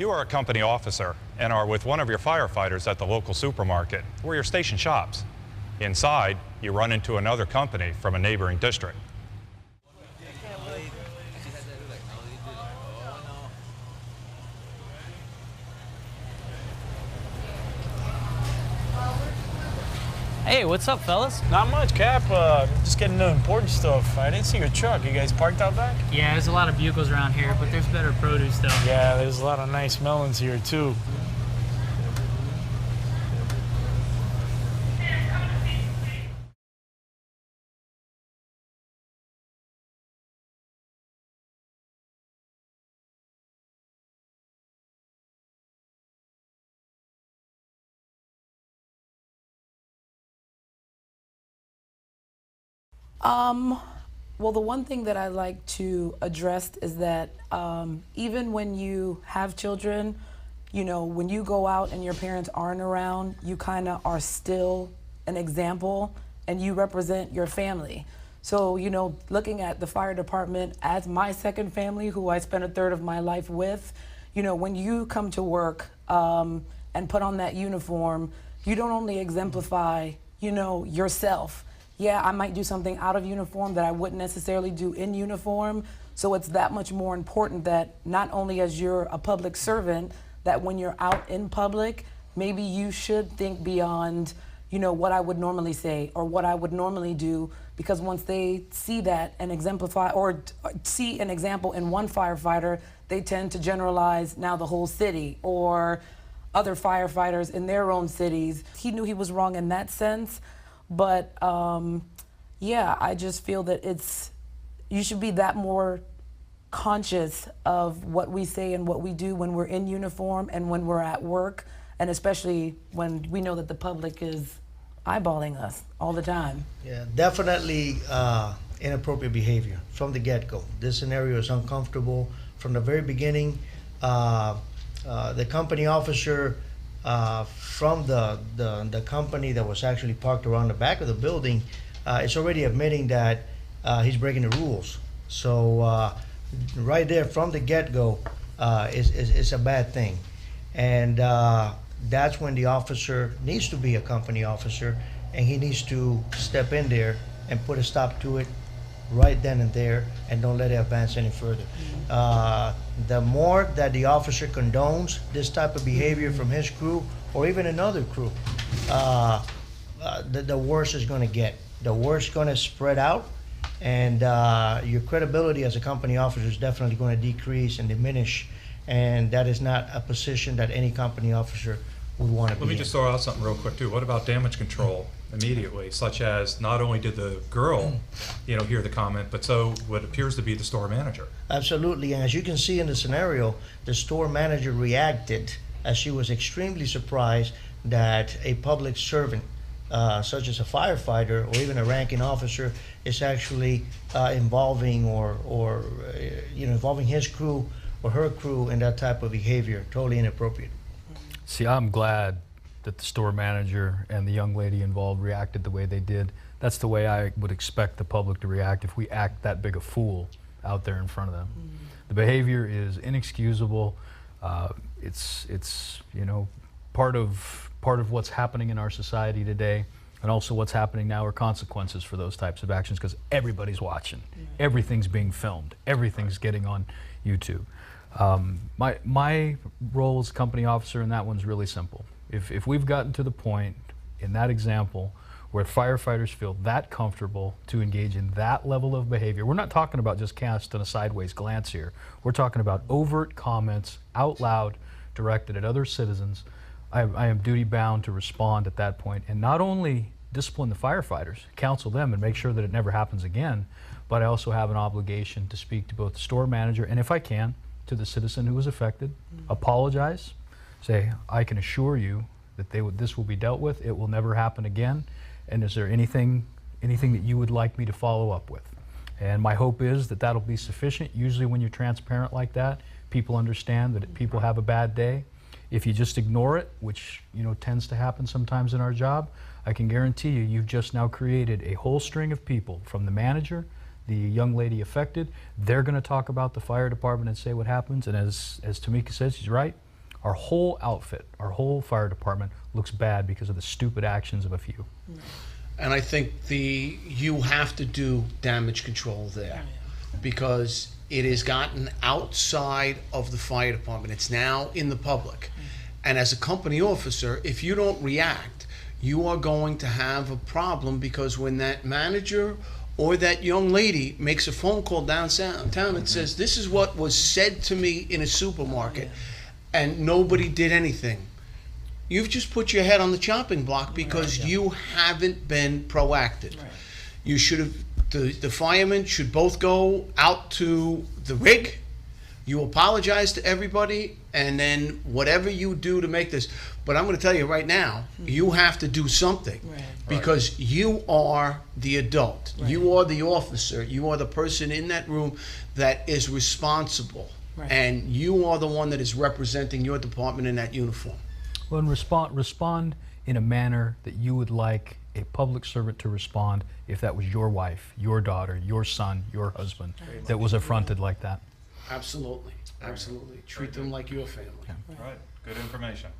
You are a company officer and are with one of your firefighters at the local supermarket where your station shops. Inside, you run into another company from a neighboring district. Hey, what's up, fellas? Not much, Cap. Just getting the important stuff. I didn't see your truck. You guys parked out back? Yeah, there's a lot of bugles around here, but there's better produce, though. Yeah, there's a lot of nice melons here, too. Well, the one thing that I like to address is that even when you have children, you know, when you go out and your parents aren't around, you kind of are still an example and you represent your family. So, you know, looking at the fire department as my second family, who I spent a third of my life with, you know, when you come to work and put on that uniform, you don't only exemplify, you know, yourself. Yeah, I might do something out of uniform that I wouldn't necessarily do in uniform. So it's that much more important that not only as you're a public servant, that when you're out in public, maybe you should think beyond, you know, what I would normally say or what I would normally do, because once they see that and exemplify or see an example in one firefighter, they tend to generalize now the whole city or other firefighters in their own cities. He knew he was wrong in that sense. But yeah, I just feel that you should be that more conscious of what we say and what we do when we're in uniform and when we're at work, and especially when we know that the public is eyeballing us all the time. Yeah, definitely inappropriate behavior from the get-go. This scenario is uncomfortable from the very beginning. The company officer from the company that was actually parked around the back of the building is already admitting that he's breaking the rules. So right there from the get-go is a bad thing. And that's when the officer needs to be a company officer, and he needs to step in there and put a stop to it right then and there, and don't let it advance any further. The more that the officer condones this type of behavior from his crew or even another crew, the worse it's going to get. The worse going to spread out, and your credibility as a company officer is definitely going to decrease and diminish, and that is not a position that any company officer would want to be in. Let me just throw out something real quick too. What about damage control immediately, such as not only did the girl, you know, hear the comment, but so what appears to be the store manager? Absolutely, and as you can see in the scenario, the store manager reacted as she was extremely surprised that a public servant, such as a firefighter or even a ranking officer, is actually involving or involving his crew or her crew in that type of behavior. Totally inappropriate. See, I'm glad that the store manager and the young lady involved reacted the way they did. That's the way I would expect the public to react if we act that big a fool out there in front of them. The behavior is inexcusable. It's you know, part of what's happening in our society today, and also what's happening now are consequences for those types of actions, because everybody's watching. Everything's being filmed. Everything's getting on YouTube. My role as company officer in that one's really simple. If we've gotten to the point in that example where firefighters feel that comfortable to engage in that level of behavior, we're not talking about just casting a sideways glance here. We're talking about overt comments out loud directed at other citizens. I am duty bound to respond at that point, and not only discipline the firefighters, counsel them and make sure that it never happens again, but I also have an obligation to speak to both the store manager and, if I can, to the citizen who was affected, apologize, say, I can assure you that this will be dealt with, it will never happen again, and is there anything that you would like me to follow up with? And my hope is that that'll be sufficient. Usually when you're transparent like that, people understand that people have a bad day. If you just ignore it, which tends to happen sometimes in our job, I can guarantee you've just now created a whole string of people, from the manager, the young lady affected. They're going to talk about the fire department and say what happens, and as Tamika says, she's right, Our whole outfit, our whole fire department looks bad because of the stupid actions of a few. And I think you have to do damage control there, because it has gotten outside of the fire department. It's now in the public. And as a company officer, if you don't react, you are going to have a problem, because when that manager or that young lady makes a phone call downtown and says, this is what was said to me in a supermarket, and nobody did anything, you've just put your head on the chopping block, because you haven't been proactive. You should have, the firemen should both go out to the rig, you apologize to everybody, and then whatever you do to make this. But I'm going to tell you right now, you have to do something, because you are the adult. You are the officer. You are the person in that room that is responsible. And you are the one that is representing your department in that uniform. Well, and respond in a manner that you would like a public servant to respond if that was your wife, your daughter, your son, your husband that was affronted like that. Absolutely. Absolutely. Treat them like your family. All right, good information.